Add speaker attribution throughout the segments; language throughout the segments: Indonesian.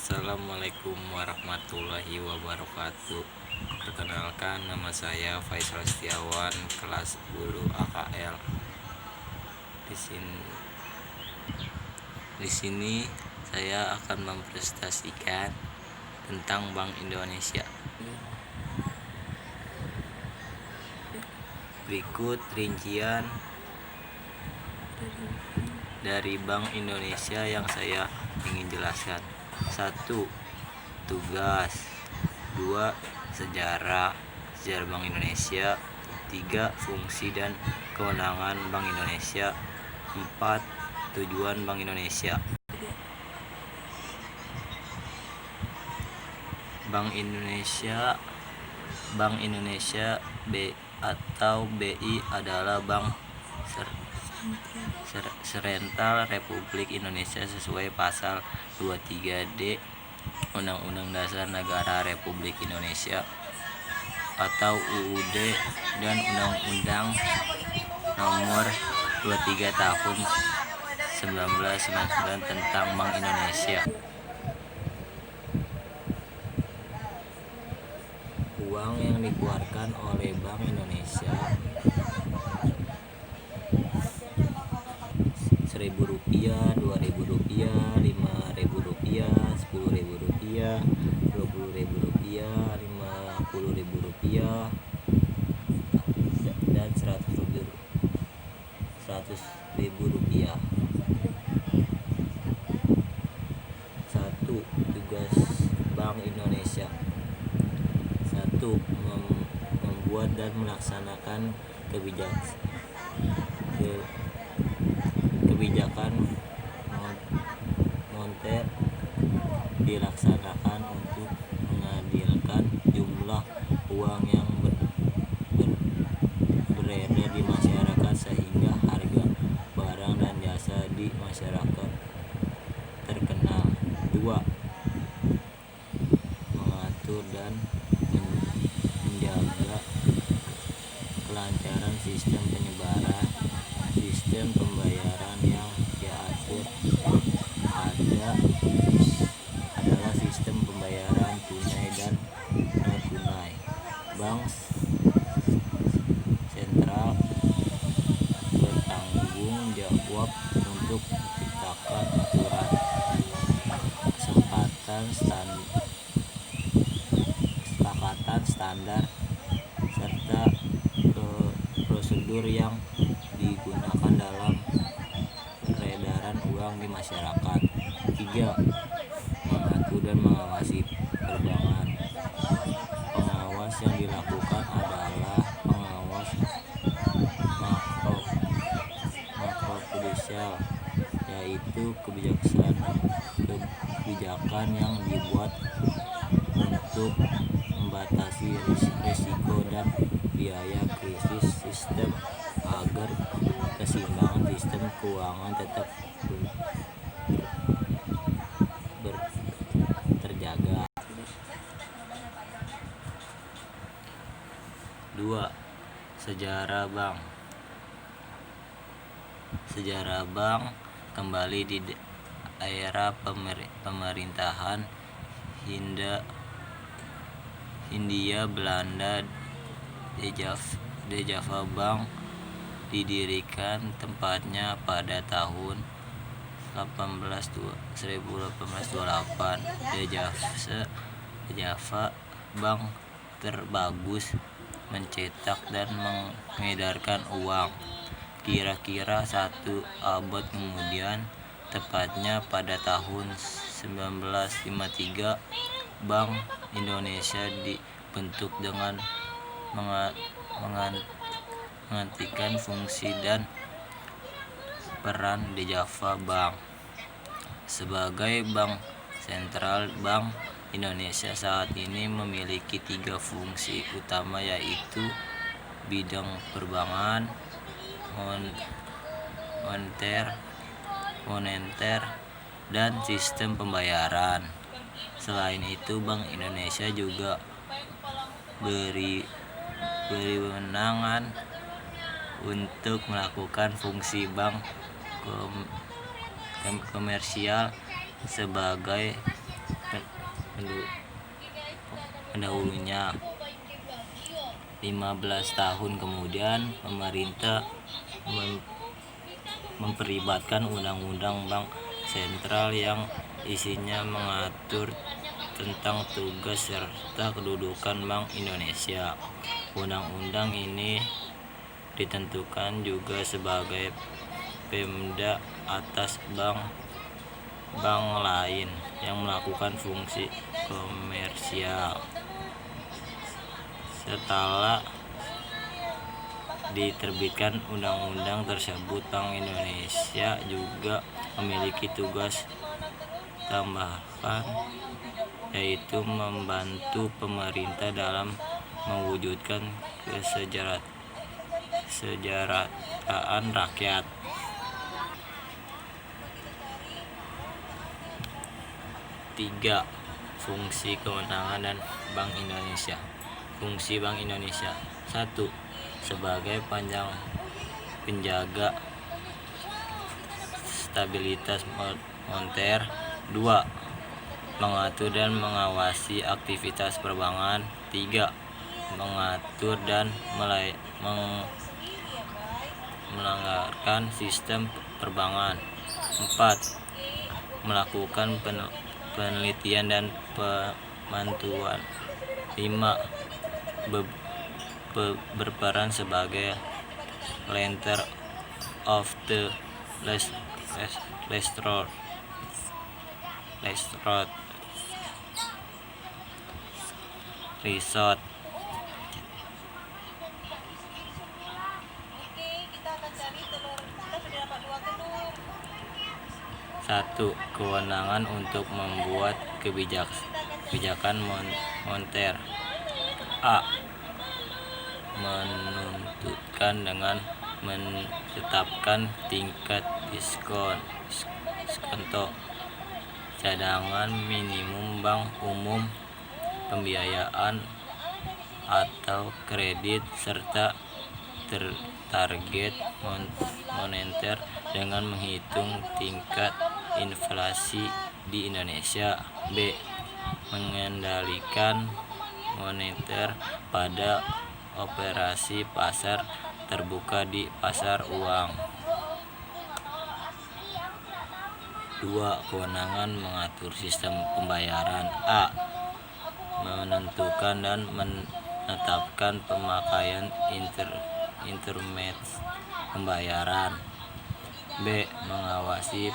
Speaker 1: Assalamualaikum warahmatullahi wabarakatuh. Perkenalkan, nama saya Faisal Setiawan, kelas 10 AKL. Di sini saya akan mempresentasikan tentang Bank Indonesia. Berikut rincian dari Bank Indonesia yang saya ingin jelaskan. 1. Tugas. 2. Sejarah Bank Indonesia. 3. Fungsi dan kewenangan Bank Indonesia. 4. Tujuan Bank Indonesia. Bank Indonesia atau BI adalah bank sentral Republik Indonesia sesuai pasal 23D Undang-Undang Dasar Negara Republik Indonesia atau UUD dan Undang-Undang Nomor 23 Tahun 1999 tentang Bank Indonesia. Uang yang dikeluarkan oleh Bank Indonesia Rp1.000, Rp2.000, Rp5.000, Rp10.000, Rp20.000, Rp50.000, dan Rp100.000. 1. Tugas Bank Indonesia. 1. Membuat dan melaksanakan kebijakan moneter dilaksanakan untuk mengadilkan jumlah uang yang beredar di masyarakat sehingga harga barang dan jasa di masyarakat terkenal. 2. Mengatur dan menjaga kelancaran sistem pembayaran yang diatur adalah sistem pembayaran tunai dan non tunai. Bank sentral bertanggung jawab untuk menciptakan aturan, kesepakatan standar serta prosedur yang digunakan dalam peredaran uang di masyarakat. 3. Mengatur dan mengawasi perbankan. Pengawas yang dilakukan adalah pengawas makroprudensial, yaitu kebijakan yang dibuat untuk membatasi risiko dan biaya krisis sistem agar keseimbangan sistem keuangan tetap terjaga. 2. Sejarah Bank. Sejarah Bank kembali di era pemerintahan Hindia Belanda. Java Bank didirikan tepatnya pada tahun 1828. Java Bank terbagus mencetak dan mengedarkan uang. Kira-kira 1 abad kemudian, tepatnya pada tahun 1953, Bank Indonesia dibentuk dengan menggantikan fungsi dan peran Java Bank sebagai bank sentral. Bank Indonesia saat ini memiliki 3 fungsi utama, yaitu bidang perbankan, moneter, dan sistem pembayaran. Selain itu, Bank Indonesia juga berwenang untuk melakukan fungsi bank komersial sebagai pendahulunya. 15 tahun kemudian pemerintah memperlibatkan Undang-Undang Bank Sentral yang isinya mengatur tentang tugas serta kedudukan Bank Indonesia. Undang-undang ini ditentukan juga sebagai pemda atas bank lain yang melakukan fungsi komersial. Setelah diterbitkan undang-undang tersebut, Bank Indonesia juga memiliki tugas tambahan, yaitu membantu pemerintah dalam mewujudkan kesejahteraan rakyat. 3. Fungsi kewenangan dan Bank Indonesia. Fungsi Bank Indonesia. 1. Sebagai penjaga stabilitas moneter. 2. Mengatur dan mengawasi aktivitas perbankan. 3. Mengatur dan melanggarkan sistem perbankan. 4. Melakukan penelitian dan pemantauan. 5. Berperan sebagai lender of the last resort. 1. Kewenangan untuk membuat kebijakan moneter. A. Menuntutkan dengan menetapkan tingkat diskonto, cadangan minimum bank umum, pembiayaan atau kredit, serta target moneter dengan menghitung tingkat inflasi di Indonesia. B. Mengendalikan moneter pada operasi pasar terbuka di pasar uang. 2. Kewenangan mengatur sistem pembayaran. A. Menentukan dan menetapkan pemakaian instrumen pembayaran. B. Mengawasi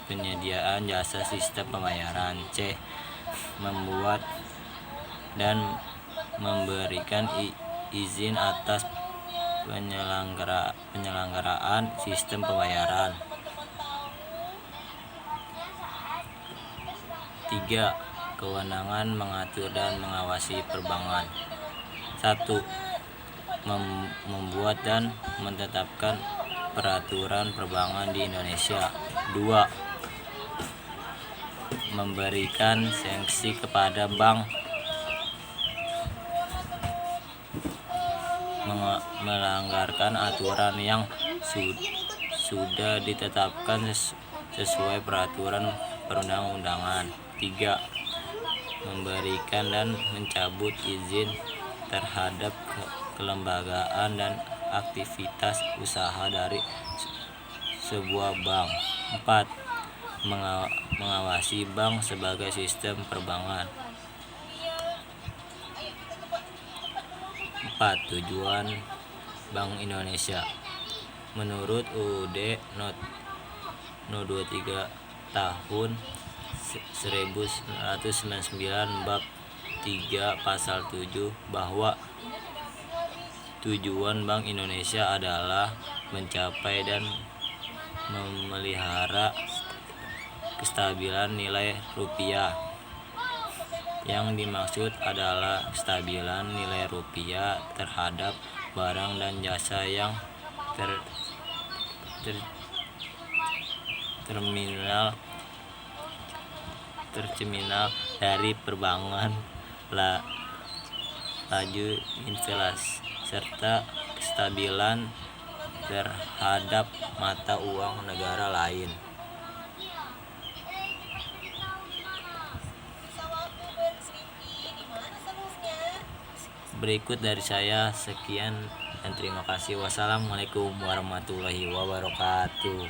Speaker 1: penyediaan jasa sistem pembayaran. C. Membuat dan memberikan izin atas penyelenggaraan sistem pembayaran. 3. Kewenangan mengatur dan mengawasi perbankan. 1. Membuat dan menetapkan peraturan perbankan di Indonesia. 2. Memberikan sanksi kepada bank melanggarkan aturan yang sudah ditetapkan sesuai peraturan perundang-undangan. 3. Memberikan dan mencabut izin terhadap kelembagaan dan aktivitas usaha dari sebuah bank. 4. Mengawasi bank sebagai sistem perbankan. 4. Tujuan Bank Indonesia. Menurut UUD No. 23 tahun 1999 bab 3 pasal 7 bahwa tujuan Bank Indonesia adalah mencapai dan memelihara kestabilan nilai rupiah. Yang dimaksud adalah kestabilan nilai rupiah terhadap barang dan jasa yang tercerminal dari perbankan, laju inflasi, serta kestabilan terhadap mata uang negara lain. berikut dari saya. Sekian dan terima kasih. Wassalamualaikum warahmatullahi wabarakatuh.